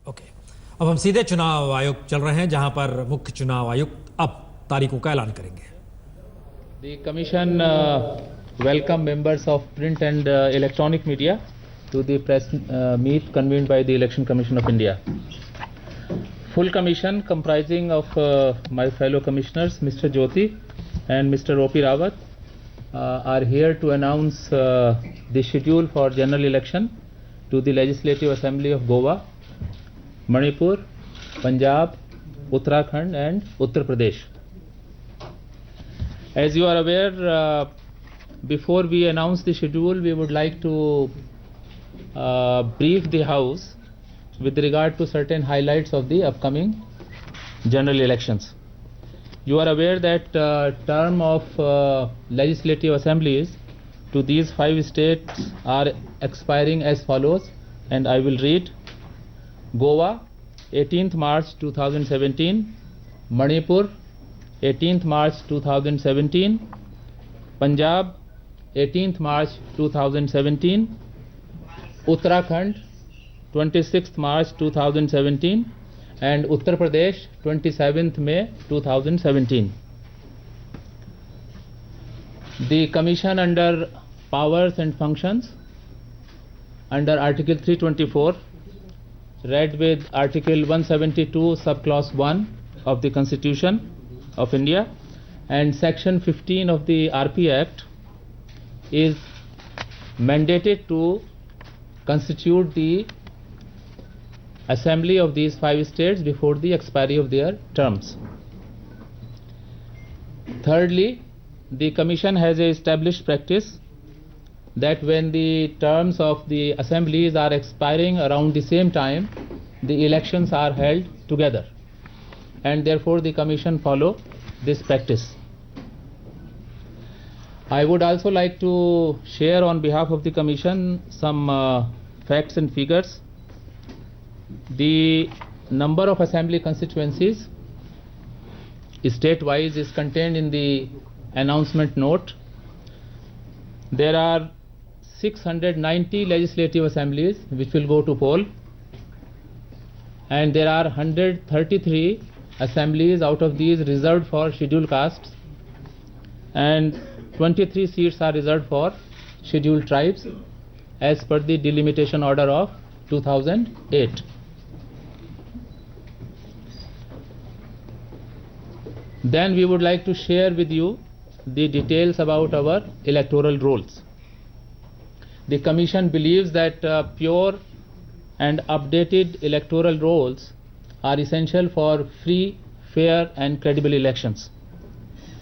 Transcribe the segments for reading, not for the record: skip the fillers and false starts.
Okay, अब हम सीधे चुनाव आयोग चल रहे हैं, जहां पर मुख्य चुनाव आयुक्त अब तारीखों का ऐलान करेंगे। The Commission welcome members of print and electronic media to the press meet convened by the Election Commission of India. Full Commission comprising of my fellow commissioners, Mr. Jyoti and Mr. O.P. Rawat, are here to announce the schedule for general election to the Legislative Assembly of Goa, Manipur, Punjab, Uttarakhand and Uttar Pradesh. As you are aware, before we announce the schedule, we would like to brief the House with regard to certain highlights of the upcoming general elections. You are aware that term of legislative assemblies to these 5 states are expiring as follows, and I will read. Goa, 18th March 2017, Manipur, 18th March 2017, Punjab, 18th March 2017, Uttarakhand, 26th March 2017, and Uttar Pradesh, 27th May 2017. The Commission under powers and functions under Article 324 read with Article 172 subclause 1 of the Constitution of India and Section 15 of the RP Act is mandated to constitute the assembly of these 5 states before the expiry of their terms. Thirdly, the Commission has a established practice that when the terms of the assemblies are expiring around the same time, the elections are held together, and therefore the Commission follow this practice. I would also like to share on behalf of the Commission some facts and figures. The number of assembly constituencies state-wise is contained in the announcement note. There are 690 legislative assemblies which will go to poll, and there are 133 assemblies out of these reserved for scheduled castes, and 23 seats are reserved for scheduled tribes as per the delimitation order of 2008. Then we would like to share with you the details about our electoral rolls. The Commission believes that pure and updated electoral rolls are essential for free, fair and credible elections,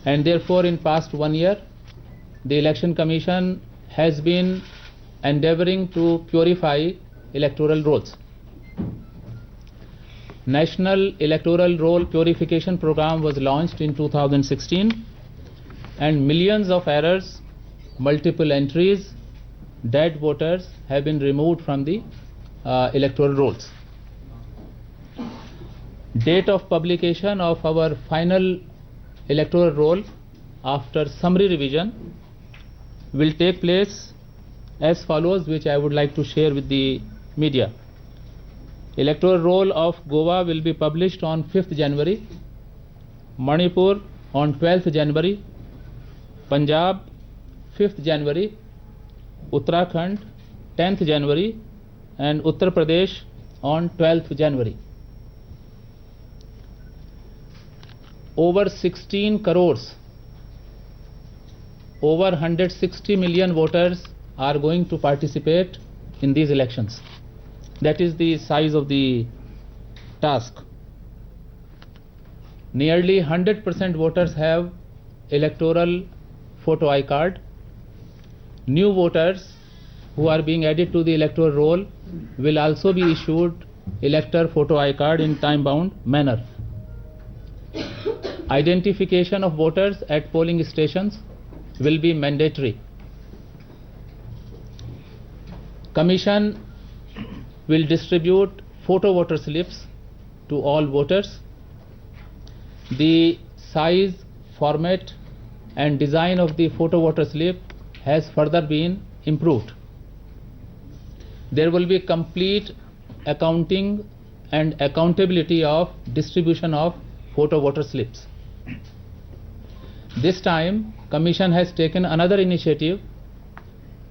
and therefore in past 1 year the Election Commission has been endeavoring to purify electoral rolls. National Electoral Roll Purification Program was launched in 2016, and millions of errors, multiple entries, dead voters have been removed from the electoral rolls. Date of publication of our final electoral roll after summary revision will take place as follows, which I would like to share with the media. Electoral roll of Goa will be published on 5th January, Manipur on 12th January, Punjab 5th January, Uttarakhand 10th January and Uttar Pradesh on 12th January. Over 16 crores, over 160 million voters are going to participate in these elections. That is the size of the task. Nearly 100% voters have electoral photo I card. New voters who are being added to the electoral roll will also be issued elector photo I card in time-bound manner. Identification of voters at polling stations will be mandatory. Commission will distribute photo voter slips to all voters. The size, format and design of the photo voter slip has further been improved. There will be complete accounting and accountability of distribution of photo voter slips. This time, Commission has taken another initiative,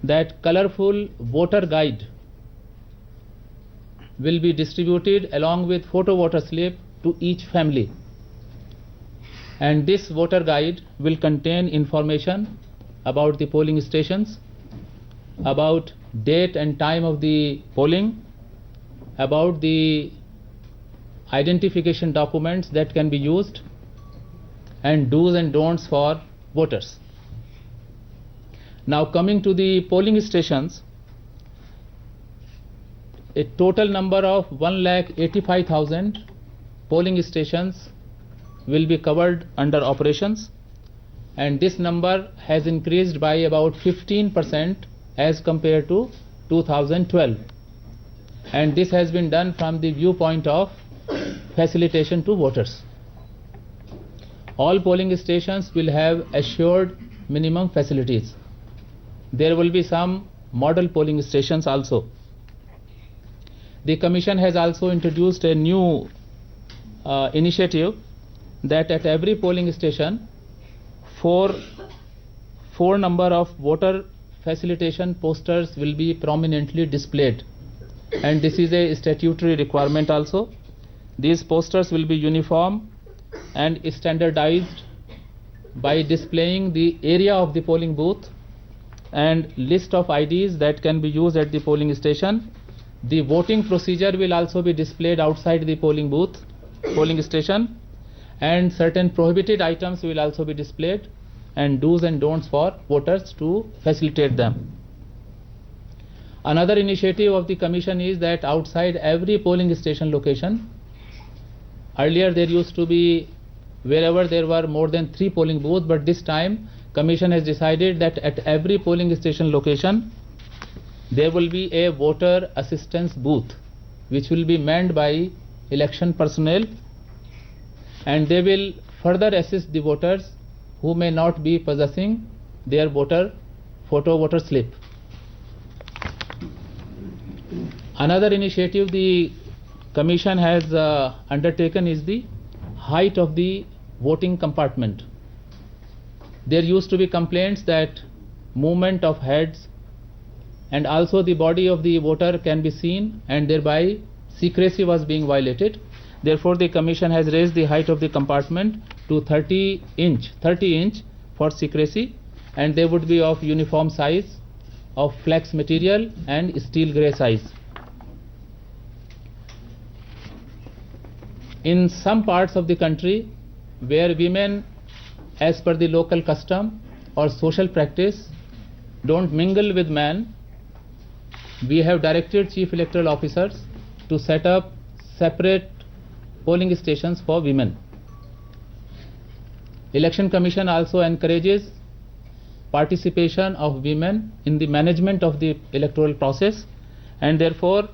that colorful voter guide will be distributed along with photo voter slip to each family. And this voter guide will contain information about the polling stations, about date and time of the polling, about the identification documents that can be used, and do's and don'ts for voters. Now coming to the polling stations, a total number of 1,85,000 polling stations will be covered under operations, and this number has increased by about 15% as compared to 2012, and this has been done from the viewpoint of facilitation to voters. All polling stations will have assured minimum facilities. There will be some model polling stations also. The Commission has also introduced a new initiative, that at every polling station, four number of voter facilitation posters will be prominently displayed, and this is a statutory requirement also. These posters will be uniform and standardized by displaying the area of the polling booth and list of IDs that can be used at the polling station. The voting procedure will also be displayed outside the polling station, and certain prohibited items will also be displayed, and do's and don'ts for voters to facilitate them. Another initiative of the Commission is that outside every polling station location, earlier there used to be wherever there were more than 3 polling booths, but this time Commission has decided that at every polling station location there will be a voter assistance booth which will be manned by election personnel, and they will further assist the voters who may not be possessing their photo voter slip. Another initiative the Commission has undertaken is the height of the voting compartment. There used to be complaints that movement of heads and also the body of the voter can be seen, and thereby secrecy was being violated. Therefore, the Commission has raised the height of the compartment to 30 inch for secrecy, and they would be of uniform size, of flex material and steel grey size. In some parts of the country where women, as per the local custom or social practice, don't mingle with men, we have directed Chief Electoral Officers to set up separate polling stations for women. Election Commission also encourages participation of women in the management of the electoral process, and therefore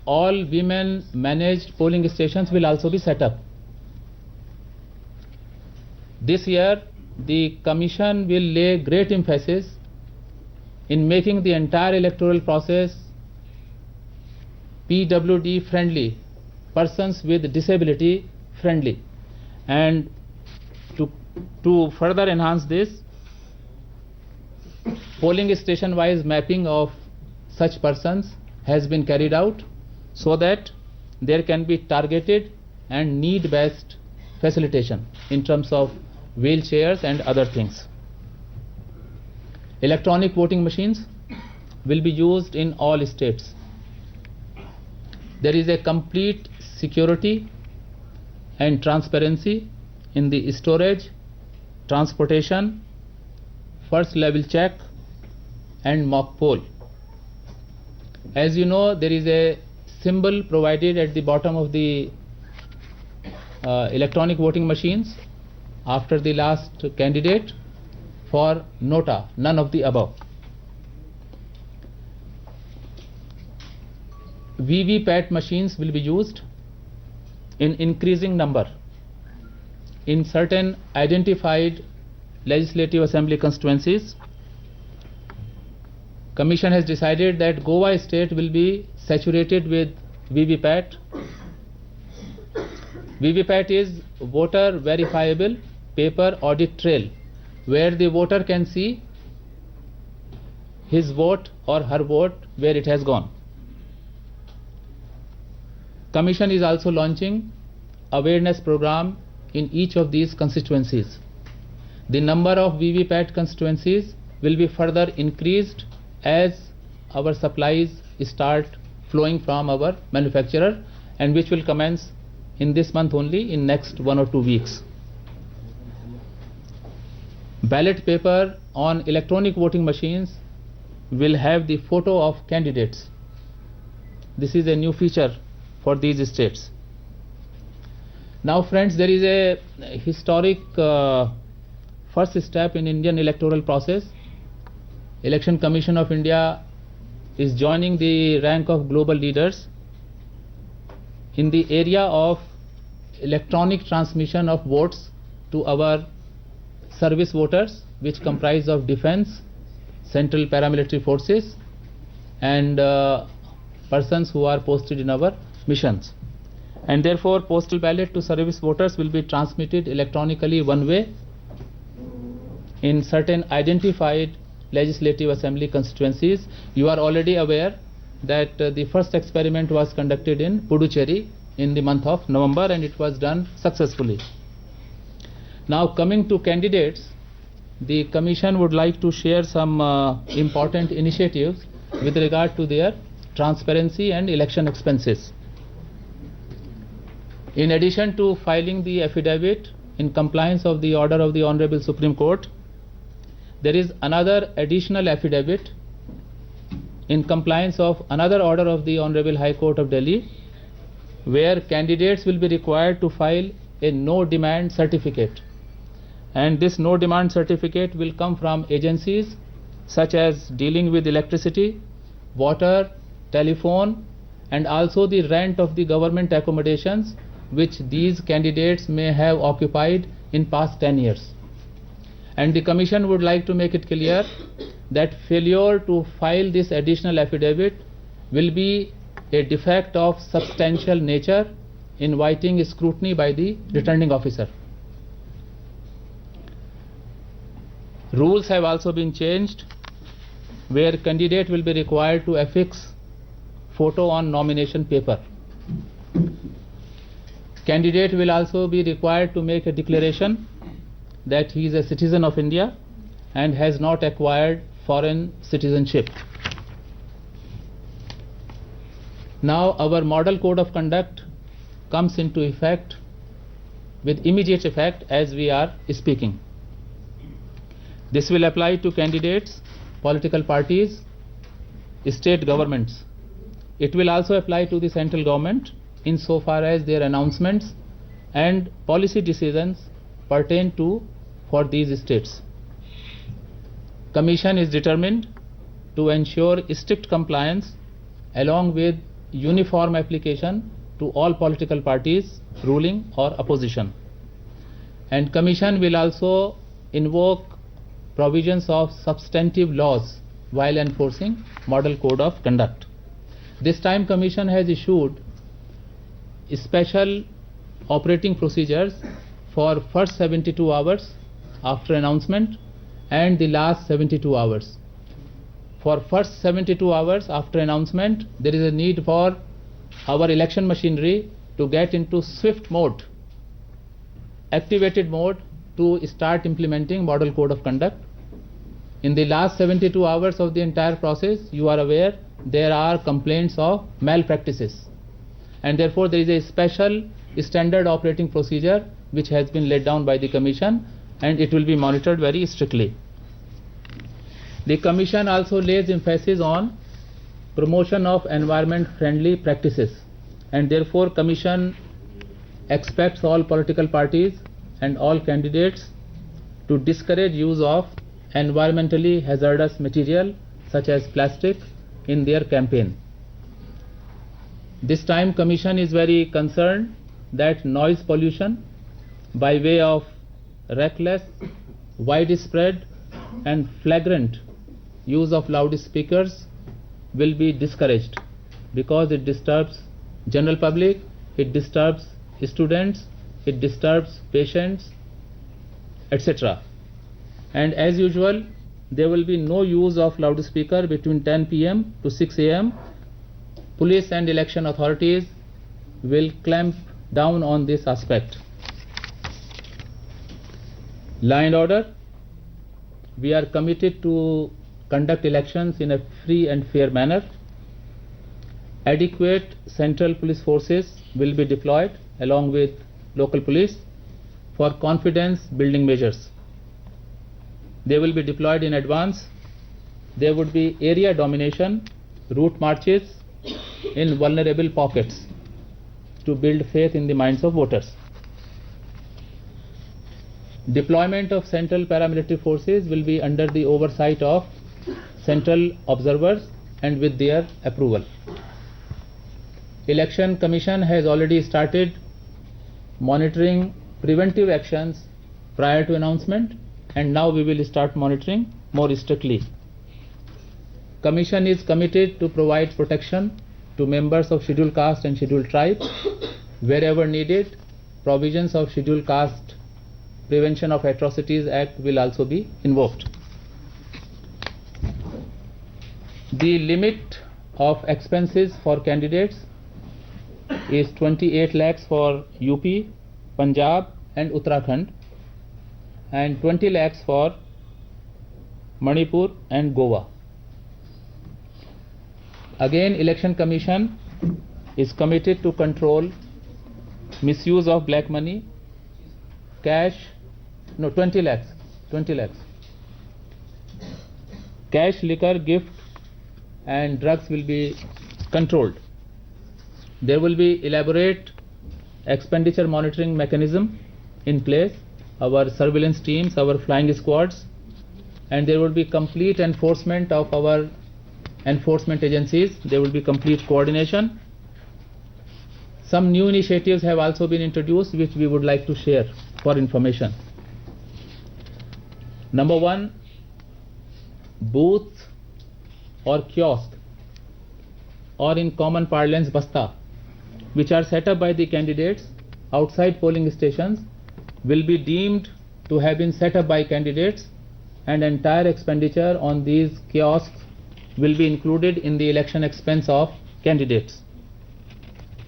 all women managed polling stations will also be set up. This year the Commission will lay great emphasis in making the entire electoral process PWD friendly, persons with disability friendly, and to further enhance this, polling station wise mapping of such persons has been carried out so that there can be targeted and need based facilitation in terms of wheelchairs and other things. Electronic voting machines will be used in all states. There is a complete security and transparency in the storage, transportation, first level check and mock poll. As you know, there is a symbol provided at the bottom of the electronic voting machines after the last candidate for nota, none of the above. VVPAT machines will be used in increasing number in certain identified legislative assembly constituencies. Commission has decided that Goa state will be saturated with VVPAT, VVPAT is voter verifiable paper audit trail, where the voter can see his vote or her vote where it has gone. Commission is also launching awareness program in each of these constituencies. The number of VVPAT constituencies will be further increased as our supplies start flowing from our manufacturer, and which will commence in this month only, in next 1 or 2 weeks. Ballot paper on electronic voting machines will have the photo of candidates. This is a new feature for these states. Now friends, there is a historic first step in Indian electoral process. Election Commission of India is joining the rank of global leaders in the area of electronic transmission of votes to our service voters, which comprise of defense, central paramilitary forces, and persons who are posted in our missions. And therefore postal ballot to service voters will be transmitted electronically one way in certain identified legislative assembly constituencies. You are already aware that the first experiment was conducted in Puducherry in the month of November, and it was done successfully. Now coming to candidates, the Commission would like to share some important initiatives with regard to their transparency and election expenses. In addition to filing the affidavit in compliance of the order of the Honorable Supreme Court, there is another additional affidavit in compliance of another order of the Honorable High Court of Delhi, where candidates will be required to file a no demand certificate, and this no demand certificate will come from agencies such as dealing with electricity, water, telephone, and also the rent of the government accommodations which these candidates may have occupied in past 10 years. And the Commission would like to make it clear that failure to file this additional affidavit will be a defect of substantial nature, inviting scrutiny by the returning officer. Rules have also been changed, where candidate will be required to affix photo on nomination paper. Candidate will also be required to make a declaration that he is a citizen of India and has not acquired foreign citizenship. Now our model code of conduct comes into effect with immediate effect as we are speaking. This will apply to candidates, political parties, state governments. It will also apply to the central government insofar as their announcements and policy decisions pertain to for these states. Commission is determined to ensure strict compliance along with uniform application to all political parties, ruling or opposition. And Commission will also invoke provisions of substantive laws while enforcing model code of conduct. This time Commission has issued special operating procedures for first 72 hours after announcement and the last 72 hours. For first 72 hours after announcement, there is a need for our election machinery to get into swift mode, activated mode, to start implementing model code of conduct. In the last 72 hours of the entire process, you are aware there are complaints of malpractices, and therefore there is a special standard operating procedure which has been laid down by the Commission, and it will be monitored very strictly. The Commission also lays emphasis on promotion of environment friendly practices, and therefore Commission expects all political parties and all candidates to discourage use of environmentally hazardous material such as plastic in their campaign. This time Commission is very concerned that noise pollution by way of reckless, widespread and flagrant use of loudspeakers will be discouraged, because it disturbs general public, it disturbs students, it disturbs patients, etc. And as usual, there will be no use of loudspeaker between 10 p.m. to 6 a.m. Police and election authorities will clamp down on this aspect. Law and order. We are committed to conduct elections in a free and fair manner. Adequate central police forces will be deployed along with local police for confidence building measures. They will be deployed in advance. There would be area domination, route marches in vulnerable pockets to build faith in the minds of voters. Deployment of central paramilitary forces will be under the oversight of central observers and with their approval. Election Commission has already started monitoring preventive actions prior to announcement, and now we will start monitoring more strictly. Commission is committed to provide protection to members of scheduled caste and scheduled tribe. Wherever needed, provisions of Scheduled Caste Prevention of Atrocities Act will also be invoked. The limit of expenses for candidates is 28 lakhs for UP, Punjab and Uttarakhand, and 20 lakhs for Manipur and Goa. Again, Election Commission is committed to control misuse of black money, cash, 20 lakhs. Cash, liquor, gift and drugs will be controlled. There will be elaborate expenditure monitoring mechanism in place, our surveillance teams, our flying squads, and there will be complete enforcement of our enforcement agencies. There will be complete coordination. Some new initiatives have also been introduced which we would like to share for information. Number one, booth or kiosk, or in common parlance basta, which are set up by the candidates outside polling stations will be deemed to have been set up by candidates, and entire expenditure on these kiosks will be included in the election expense of candidates.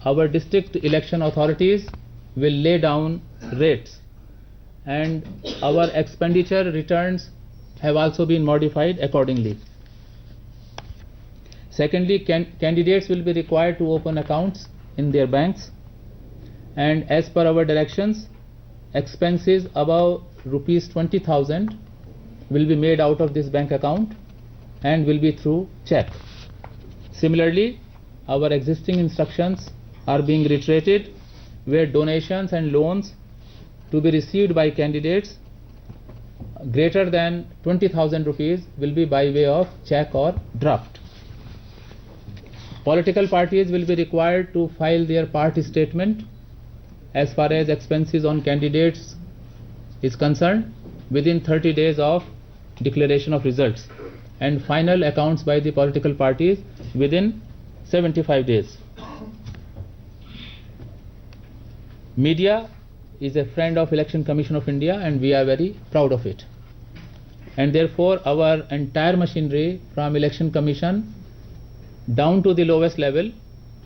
Our district election authorities will lay down rates, and our expenditure returns have also been modified accordingly. Secondly, candidates will be required to open accounts in their banks, and as per our directions, expenses above rupees 20,000 will be made out of this bank account and will be through check. Similarly, our existing instructions are being reiterated, where donations and loans to be received by candidates greater than 20,000 rupees will be by way of check or draft. Political parties will be required to file their party statement as far as expenses on candidates is concerned within 30 days of declaration of results, and final accounts by the political parties within 75 days. Media is a friend of Election Commission of India, and we are very proud of it. And therefore, our entire machinery from Election Commission down to the lowest level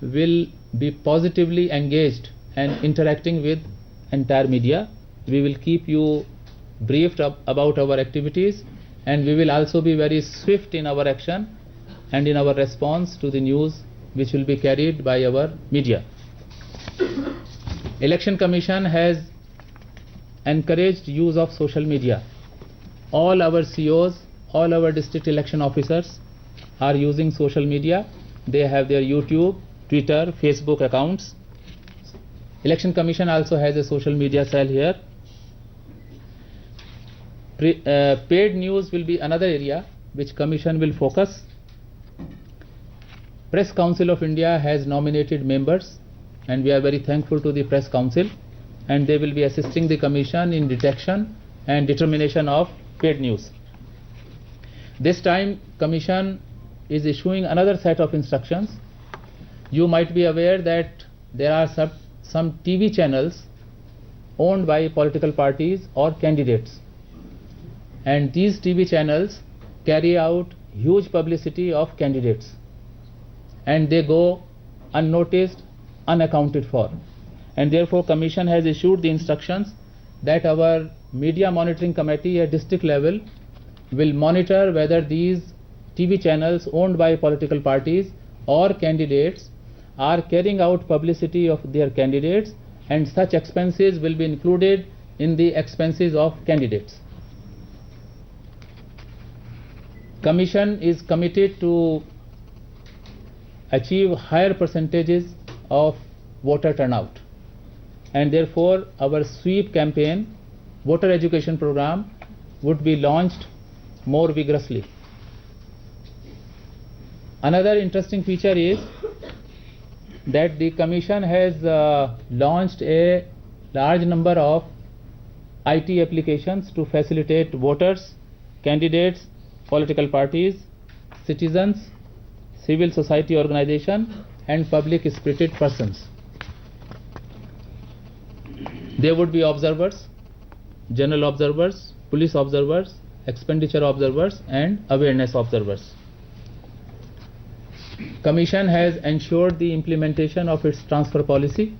will be positively engaged and interacting with entire media. We will keep you briefed about our activities, and we will also be very swift in our action and in our response to the news which will be carried by our media. Election Commission has encouraged use of social media. All our COs, all our district election officers are using social media. They have their YouTube, Twitter, Facebook accounts. Election Commission also has a social media cell here. Paid news will be another area which Commission will focus. Press Council of India has nominated members, and we are very thankful to the Press Council, and they will be assisting the Commission in detection and determination of paid news. This time Commission is issuing another set of instructions. You might be aware that there are some TV channels owned by political parties or candidates, and these TV channels carry out huge publicity of candidates, and they go unnoticed, unaccounted for. And therefore Commission has issued the instructions that our media monitoring committee at district level will monitor whether these TV channels owned by political parties or candidates are carrying out publicity of their candidates, and such expenses will be included in the expenses of candidates. Commission is committed to achieve higher percentages of voter turnout, and therefore our sweep campaign, voter education program, would be launched more vigorously. Another interesting feature is that the Commission has launched a large number of IT applications to facilitate voters, candidates, political parties, citizens, civil society organizations, and public spirited persons. There would be observers, general observers, police observers, expenditure observers, and awareness observers. Commission has ensured the implementation of its transfer policy,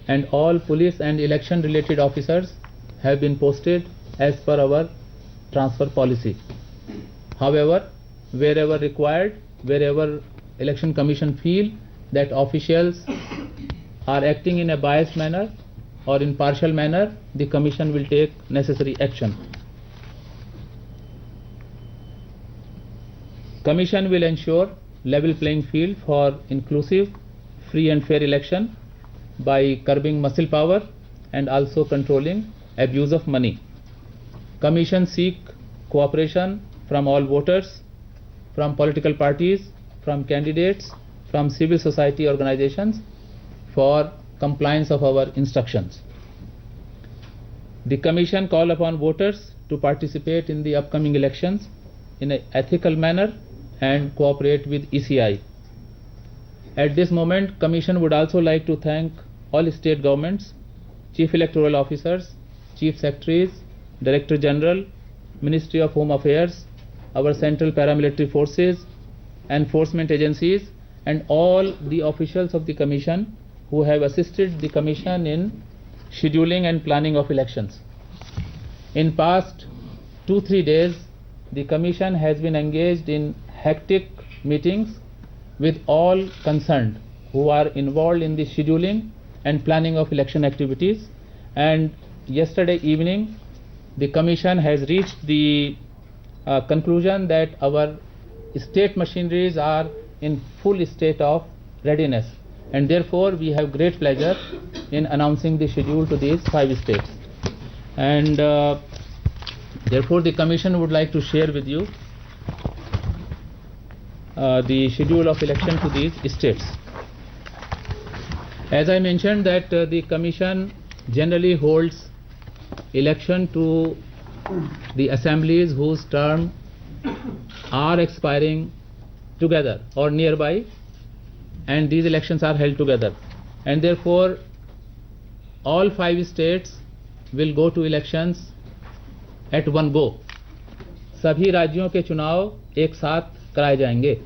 and all police and election related officers have been posted as per our transfer policy. However, wherever required, wherever Election Commission feel that officials are acting in a biased manner or in partial manner, the Commission will take necessary action. Commission will ensure level playing field for inclusive, free and fair election by curbing muscle power and also controlling abuse of money. Commission seek cooperation from all voters, from political parties, from candidates, from civil society organizations for compliance of our instructions. The Commission call upon voters to participate in the upcoming elections in an ethical manner and cooperate with ECI. At this moment, Commission would also like to thank all state governments, Chief Electoral Officers, Chief Secretaries, Director General, Ministry of Home Affairs, our Central Paramilitary Forces, enforcement agencies, and all the officials of the Commission who have assisted the Commission in scheduling and planning of elections. In past 2-3 days, the Commission has been engaged in hectic meetings with all concerned who are involved in the scheduling and planning of election activities, and yesterday evening the Commission has reached the conclusion that our state machineries are in full state of readiness, and therefore we have great pleasure in announcing the schedule to these 5 states, and therefore the Commission would like to share with you the schedule of election to these states. As I mentioned that the Commission generally holds election to the assemblies whose term are expiring together or nearby, and these elections are held together, and therefore all 5 states will go to elections at one go. सभी राज्यों के चुनाव एक साथ कराए जाएंगे.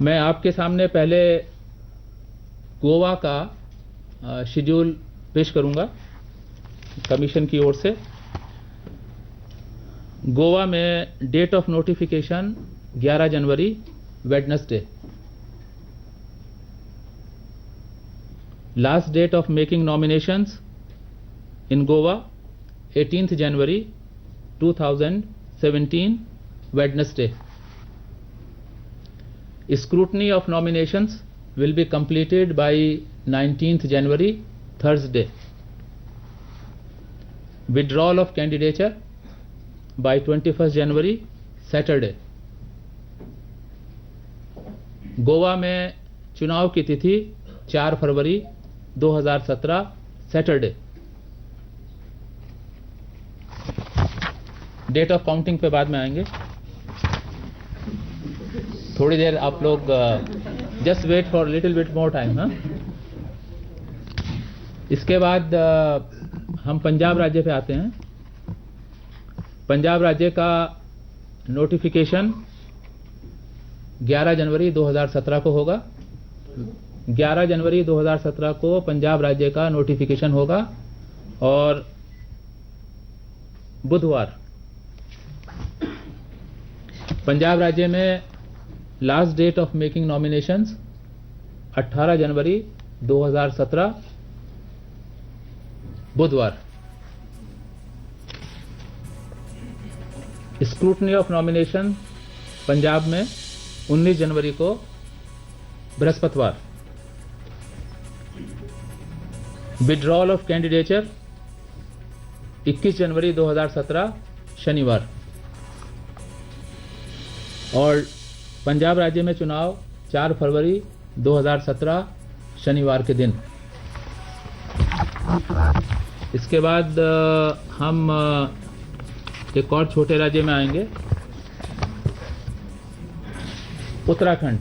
मैं आपके सामने पहले गोवा का शेड्यूल पेश करूंगा कमीशन की ओर से. गोवा में date of notification 11 January Wednesday. Last date of making nominations in Goa 18th January 2017 Wednesday. Scrutiny of nominations will be completed by 19th January Thursday. Withdrawal of candidature by 21st January Saturday. Goa में चुनाव की तिथि 4 फरवरी 2017 Saturday. Date of counting पे बाद में आएंगे. थोड़ी देर आप लोग just wait for little bit more time. हाँ, इसके बाद हम पंजाब राज्य पे आते हैं। पंजाब राज्य का नोटिफिकेशन 11 जनवरी 2017 को होगा। 11 जनवरी 2017 को पंजाब राज्य का नोटिफिकेशन होगा और बुधवार पंजाब राज्य में last date of making nominations 18 January 2017 बुधवार। स्क्रूटनी ऑफ नॉमिनेशन पंजाब में 19 जनवरी को बृहस्पतिवार। विड्रॉल ऑफ कैंडिडेचर 21 जनवरी 2017 शनिवार। और पंजाब राज्य में चुनाव 4 फरवरी 2017 शनिवार के दिन। इसके बाद हम एक और छोटे राज्य में आएंगे, उत्तराखंड।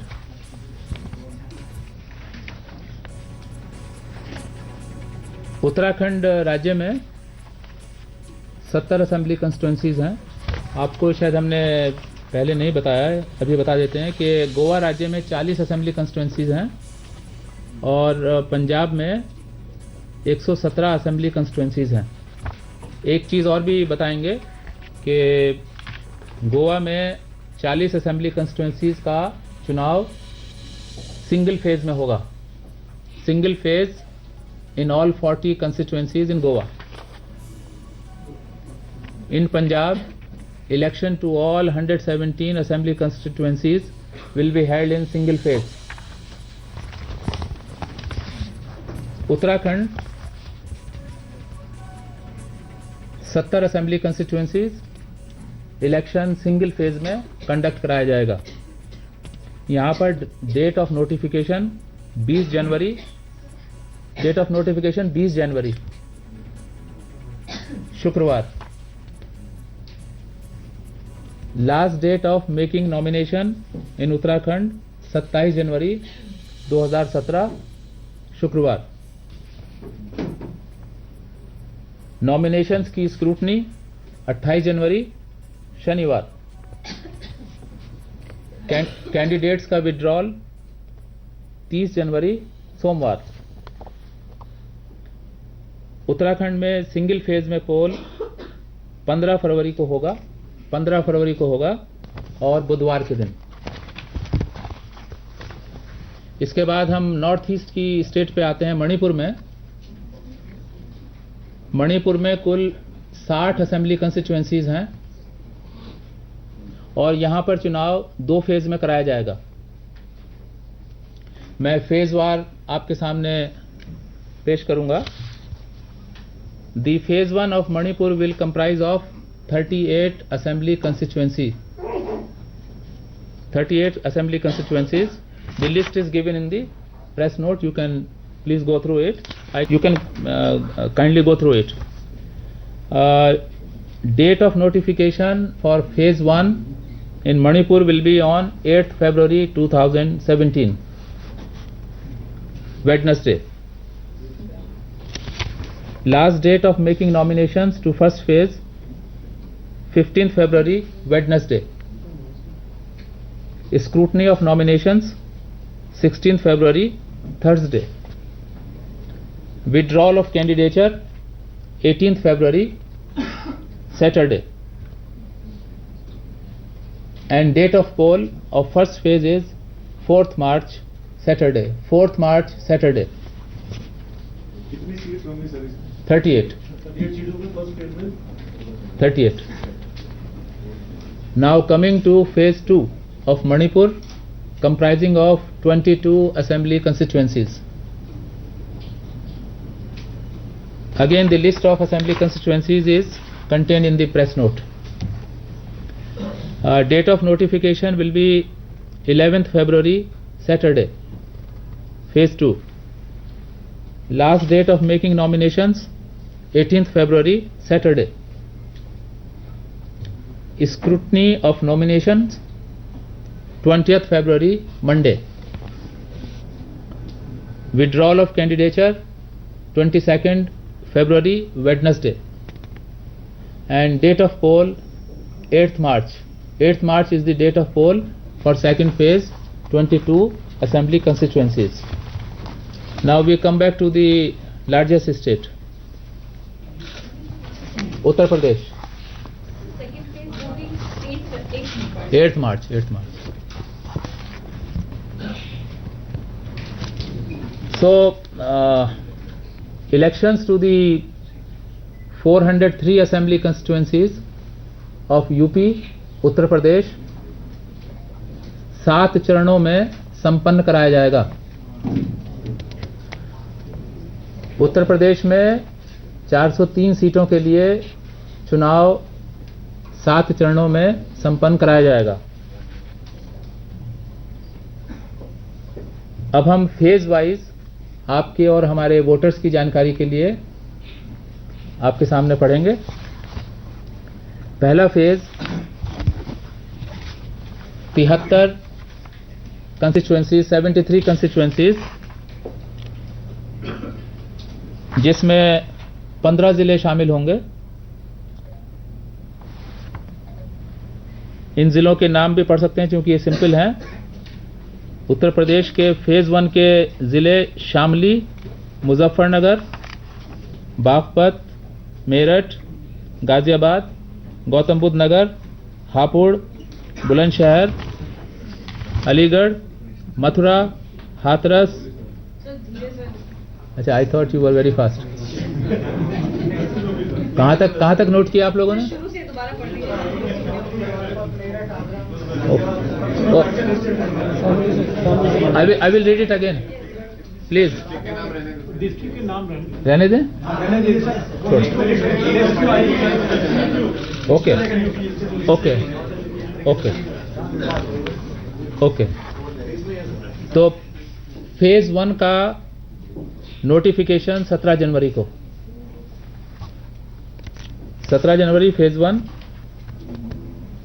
उत्तराखंड राज्य में 70 असेंबली कंस्टिट्यूंसीज हैं। आपको शायद हमने पहले नहीं बताया है, अभी बता देते हैं कि गोवा राज्य में 40 असेंबली कंस्टिट्यूंसीज हैं और पंजाब में 117 असेंबली कंस्टिट्यूंसीज हैं। एक चीज़ और भी बताएंगे कि गोवा में 40 असेंबली कंस्टिट्यूंसीज का चुनाव सिंगल फेज में होगा। Single phase in all 40 constituencies in Goa. In Punjab, election to all 117 assembly constituencies will be held in single phase. Uttarakhand 70 assembly constituencies election single phase में कंडक्ट कराया जाएगा। यहाँ पर date of notification 20 जनवरी, date of notification 20 जनवरी शुक्रवार। Last date of making nomination in Uttarakhand 27 जनवरी 2017 शुक्रवार। नॉमिनेशंस की स्क्रूटनी 28 जनवरी शनिवार। कैंडिडेट्स का विड्रॉल 30 जनवरी सोमवार। उत्तराखंड में सिंगल फेज में पोल 15 फरवरी को होगा, 15 फरवरी को होगा और बुधवार के दिन। इसके बाद हम नॉर्थ ईस्ट की स्टेट पे आते हैं, मणिपुर में। मणिपुर में कुल 60 असेंबली कंस्टिट्यूएंसीज हैं और यहां पर चुनाव 2 फेज में कराया जाएगा। मैं फेज वार आपके सामने पेश करूंगा। The phase 1 of Manipur will comprise of 38 assembly constituencies. 38 assembly constituencies. The list is given in the press note. You can please go through it. You can kindly go through it. Date of notification for phase 1 in Manipur will be on 8th February 2017, Wednesday. Last date of making nominations to first phase 15th February Wednesday. Scrutiny of nominations 16th February Thursday. Withdrawal of candidature 18th February Saturday. And date of poll of first phase is 4th March Saturday. 4th March Saturday. 38. 38. Now coming to phase 2 of Manipur, comprising of 22 assembly constituencies. Again, the list of assembly constituencies is contained in the press note. Date of notification will be 11th February Saturday, phase 2. Last date of making nominations 18th February Saturday. Scrutiny of nominations 20th February Monday. withdrawal of candidature 22nd February, Wednesday, and date of poll 8th March. 8th March is the date of poll for second phase, 22 assembly constituencies. Now we come back to the largest state, Uttar Pradesh. Second phase voting 8th 8th March. 8th March. So, elections to the 403 assembly constituencies of UP, Uttar Pradesh 7 चरणों में संपन्न कराया जाएगा। उत्तर प्रदेश में 403 सीटों के लिए चुनाव 7 चरणों में संपन्न कराया जाएगा। अब हम फेज वाइज आपके और हमारे वोटर्स की जानकारी के लिए आपके सामने पढ़ेंगे। पहला फेज 73 कंस्टिट्यूएंसीज, 73 कंस्टिट्यूएंसीज, जिसमें 15 जिले शामिल होंगे। इन जिलों के नाम भी पढ़ सकते हैं क्योंकि ये सिंपल हैं। उत्तर प्रदेश के फेज 1 के जिले शामली, मुजफ्फरनगर, बागपत, मेरठ, गाजियाबाद, गौतम बुद्ध नगर, हापुड़, बुलंदशहर, अलीगढ़, मथुरा, हाथरस। अच्छा, I thought you were very fast. कहाँ तक नोट किया आप लोगों ने? शुरू से दोबारा पढ़ लीजिए। I will read it again, please. District के नाम रहने दें। Okay okay okay okay. तो फेज 1 का नोटिफिकेशन 17 जनवरी को, 17 जनवरी phase 1।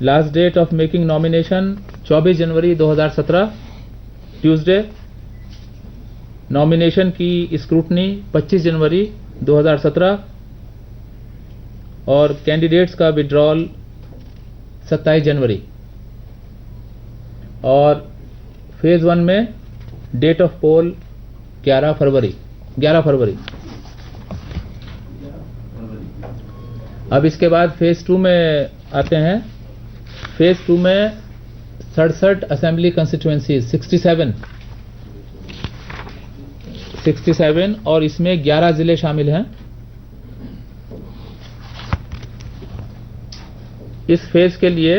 Last date of making nomination 24 January 2017 Tuesday. Nomination की स्क्रूटनी 25 जनवरी 2017 और कैंडिडेट्स का विड्रॉल 27 जनवरी। और फेज 1 में डेट ऑफ पोल 11 फरवरी। अब इसके बाद फेज 2 में आते हैं। फेज 2 में 67 असेंबली कंस्टिट्यूएंसीज, 67 और इसमें 11 जिले शामिल हैं। इस फेज के लिए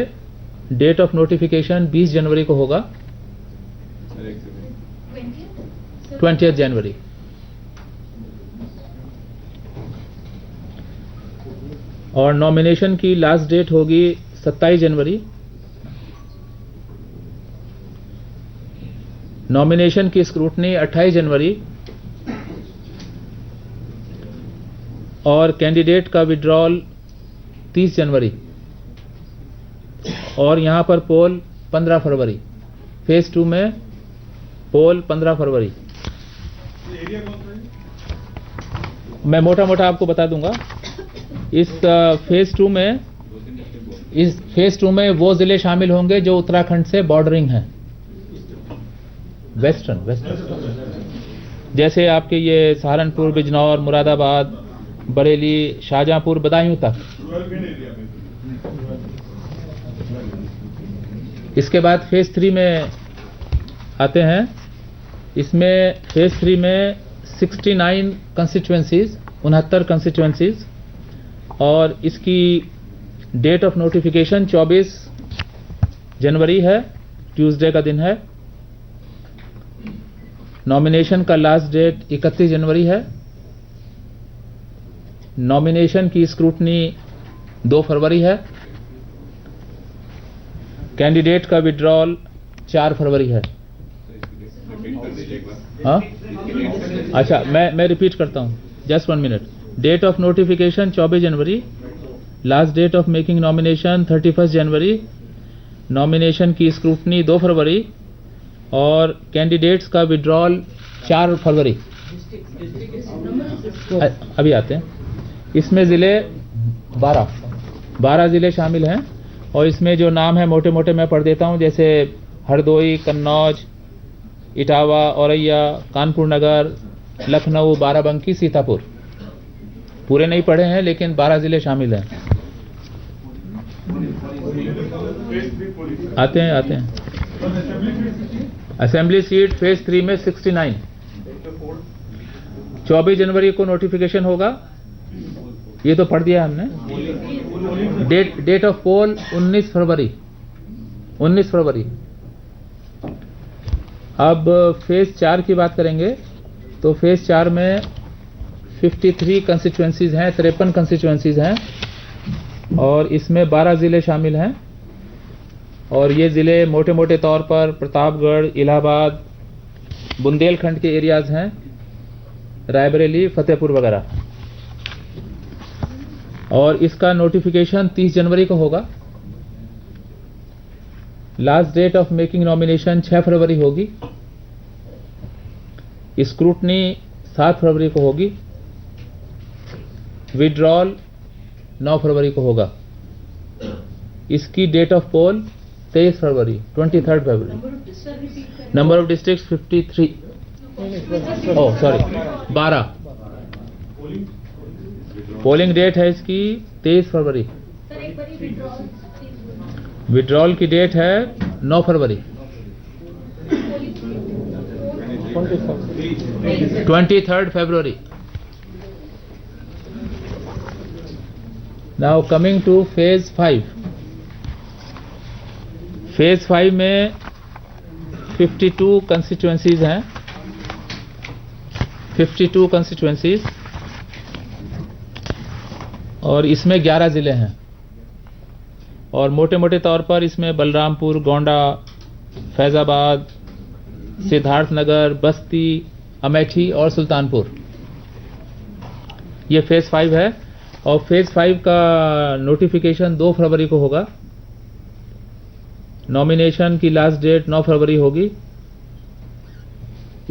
डेट ऑफ नोटिफिकेशन 20 जनवरी को होगा, 20 जनवरी। और नॉमिनेशन की लास्ट डेट होगी 27 जनवरी। नॉमिनेशन की स्क्रूटनी 28 जनवरी और कैंडिडेट का विड्रॉल 30 जनवरी और यहां पर पोल 15 फरवरी। फेज 2 में पोल 15 फरवरी। मैं मोटा मोटा आपको बता दूंगा। इस फेज 2 में वो जिले शामिल होंगे जो उत्तराखंड से बॉर्डरिंग हैं, वेस्टर्न, जैसे आपके ये सहारनपुर, बिजनौर, मुरादाबाद, बरेली, शाहजहांपुर, बदायूं तक। इसके बाद फेज 3 में आते हैं। इसमें फेज 3 में 69 कंस्टिट्यूएंसीज, 69 कंस्टिट्यूएंसीज और इसकी डेट ऑफ नोटिफिकेशन 24 जनवरी है, ट्यूसडे का दिन है। नॉमिनेशन का लास्ट डेट 31 जनवरी है। नॉमिनेशन की स्क्रूटनी 2 फरवरी है। कैंडिडेट का विड्रॉल 4 फरवरी है। हाँ, अच्छा, मैं रिपीट करता हूं, just 1 minute. Date of notification 24 January, last date of making nomination 31 January, nomination की स्क्रूटनी 2 फरवरी और कैंडिडेट्स का विड्रॉल 4 फरवरी। अभी आते हैं। इसमें ज़िले 12 ज़िले शामिल हैं और इसमें जो नाम है मोटे मोटे मैं पढ़ देता हूँ, जैसे हरदोई, कन्नौज, इटावा, औरैया, कानपुर नगर, लखनऊ, बाराबंकी, सीतापुर। पूरे नहीं पढ़े हैं लेकिन 12 ज़िले शामिल हैं। आते हैं। असेंबली सीट फेज 3 में 69। 24 जनवरी को नोटिफिकेशन होगा, ये तो पढ़ दिया हमने। डेट ऑफ पोल 19 फरवरी। अब फेज 4 की बात करेंगे तो फेज 4 में 53 कंस्टिट्यूएंसीज हैं, 53 कंस्टिट्यूएंसीज हैं और इसमें 12 ज़िले शामिल हैं। और ये ज़िले मोटे मोटे तौर पर प्रतापगढ़, इलाहाबाद, बुंदेलखंड के एरियाज हैं, रायबरेली, फतेहपुर वगैरह। और इसका नोटिफिकेशन 30 जनवरी को होगा। Last date of making nomination 6 फरवरी होगी। स्क्रूटनी 7 फरवरी को होगी। विड्रॉल 9 फरवरी को होगा। इसकी डेट ऑफ पोल 23 फरवरी, 23 फरवरी। Number of district 53। Oh sorry, 12। Polling date है इसकी 23 फरवरी। सर एक बार विड्रॉल विड्रॉल की डेट है 9 फरवरी, 23 फरवरी। Now coming to phase 5। Phase 5 में 52 कंस्टिट्यूएंसीज हैं, 52 कंस्टिट्यूएंसीज और इसमें 11 ज़िले हैं। और मोटे मोटे तौर पर इसमें बलरामपुर, गोंडा, फैज़ाबाद, सिद्धार्थनगर, बस्ती, अमेठी और सुल्तानपुर। ये फेज 5 है और फेज 5 का नोटिफिकेशन 2 फरवरी को होगा। नॉमिनेशन की लास्ट डेट 9 फरवरी होगी।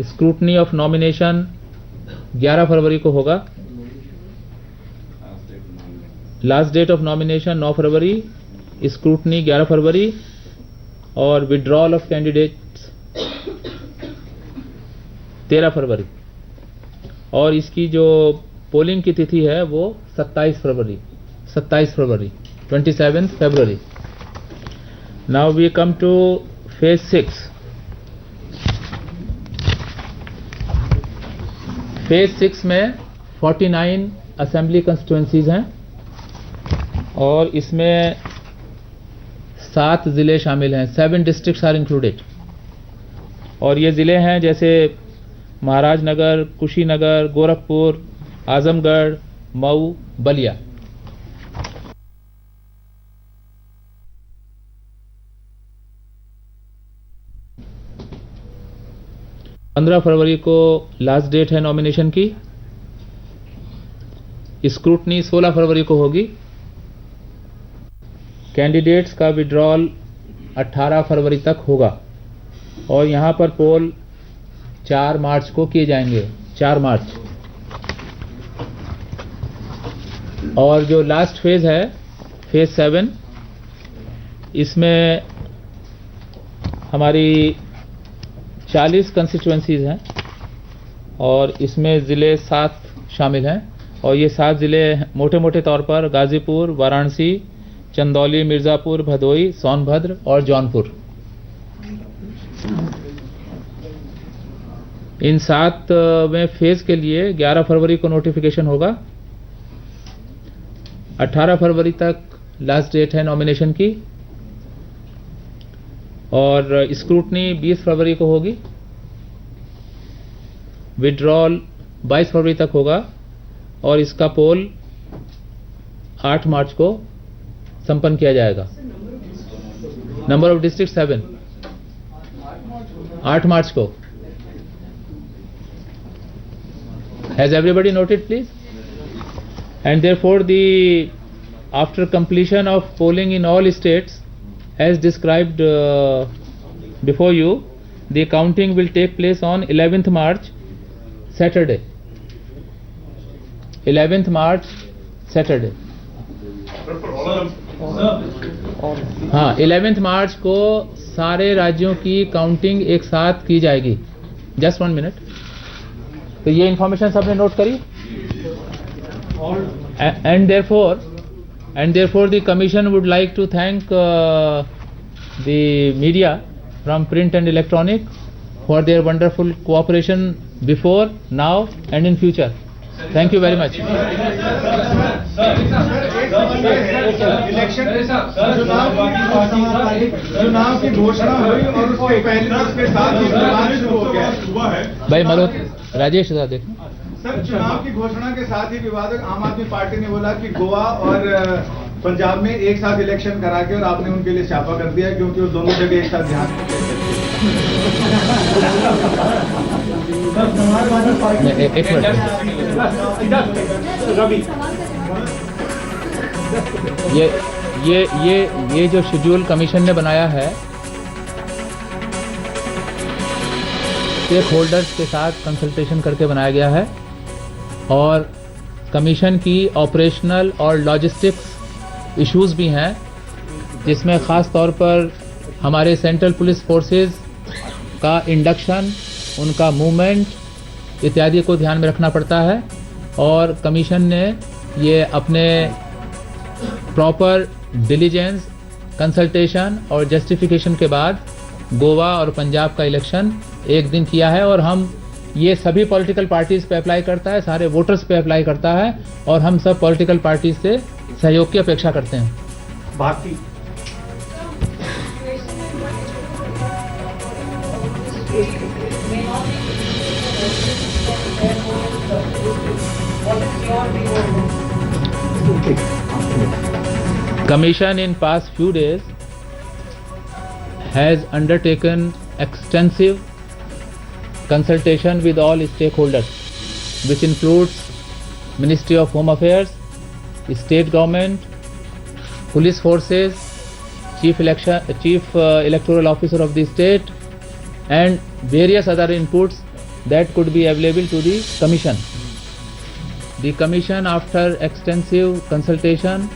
स्क्रूटनी ऑफ नॉमिनेशन 11 फरवरी को होगा। Last date of nomination 9 February, scrutiny 11 फरवरी और विड्रॉल ऑफ कैंडिडेट्स 13 फरवरी। और इसकी जो पोलिंग की तिथि है वो 27 फरवरी, 27 फरवरी। Now we come to phase 6। Phase 6 में 49 असेंबली कंस्टिट्यूएंसीज हैं और इसमें 7 ज़िले शामिल हैं, 7 डिस्ट्रिक्ट्स आर इंक्लूडेड। और ये ज़िले हैं जैसे महाराजनगर, कुशीनगर, गोरखपुर, आजमगढ़, मऊ, बलिया। पंद्रह फरवरी को लास्ट डेट है नॉमिनेशन की। स्क्रूटनी 16 फरवरी को होगी। कैंडिडेट्स का विड्रॉल 18 फरवरी तक होगा और यहाँ पर पोल 4 मार्च को किए जाएंगे, 4 मार्च। और जो लास्ट फेज है फेज 7, इसमें हमारी 40 कंस्टिट्यूएंसीज हैं और इसमें ज़िले 7 शामिल हैं। और ये 7 ज़िले मोटे मोटे तौर पर गाज़ीपुर, वाराणसी, चंदौली, मिर्ज़ापुर, भदोई, सोनभद्र और जौनपुर। इन 7वें फेज के लिए 11 फरवरी को नोटिफिकेशन होगा। 18 फरवरी तक लास्ट डेट है नॉमिनेशन की और स्क्रूटनी 20 फरवरी को होगी। विड्रॉल 22 फरवरी तक होगा और इसका पोल 8 मार्च को संपन्न किया जाएगा। नंबर ऑफ डिस्ट्रिक्ट 7, 8 मार्च को। Has everybody noted, please? And therefore, after completion of polling in all states, as described before you, the counting will take place on 11th March, Saturday. 11th March, Saturday. हाँ, 11th मार्च को सारे राज्यों की counting एक साथ की जाएगी. Just 1 minute. तो ये इंफॉर्मेशन सबने नोट करी. And therefore the commission would like to thank the media from print and electronic for their wonderful cooperation before, now and in future. Thank you very much. चुनाव की घोषणा हुई और उसके पहले उसके साथ ही विवाद शुरू हो गया है. भाई मलोक, राजेश साहब देखो. सर, चुनाव की घोषणा के साथ ही विवाद. आम आदमी पार्टी ने बोला कि गोवा और पंजाब में एक साथ इलेक्शन करा के और आपने उनके लिए छापा कर दिया क्योंकि वो दोनों जगह एक साथ ध्यान. एक मिनट. ये जो शेड्यूल कमीशन ने बनाया है, स्टेक होल्डर्स के साथ कंसल्टेशन करके बनाया गया है और कमीशन की ऑपरेशनल और लॉजिस्टिक्स इश्यूज भी हैं, जिसमें ख़ास तौर पर हमारे सेंट्रल पुलिस फोर्सेस का इंडक्शन, उनका मूवमेंट इत्यादि को ध्यान में रखना पड़ता है. और कमीशन ने ये अपने प्रॉपर डिलीजेंस, कंसल्टेशन और जस्टिफिकेशन के बाद गोवा और पंजाब का इलेक्शन एक दिन किया है. और हम ये सभी पॉलिटिकल पार्टीज पे अप्लाई करता है, सारे वोटर्स पे अप्लाई करता है और हम सब पॉलिटिकल पार्टीज से सहयोग की अपेक्षा करते हैं. बाकी Commission in past few days has undertaken extensive consultation with all stakeholders, which includes Ministry of Home Affairs, State Government, Police Forces, Chief Electoral Officer of the state, and various other inputs that could be available to the Commission. The Commission, after extensive consultation,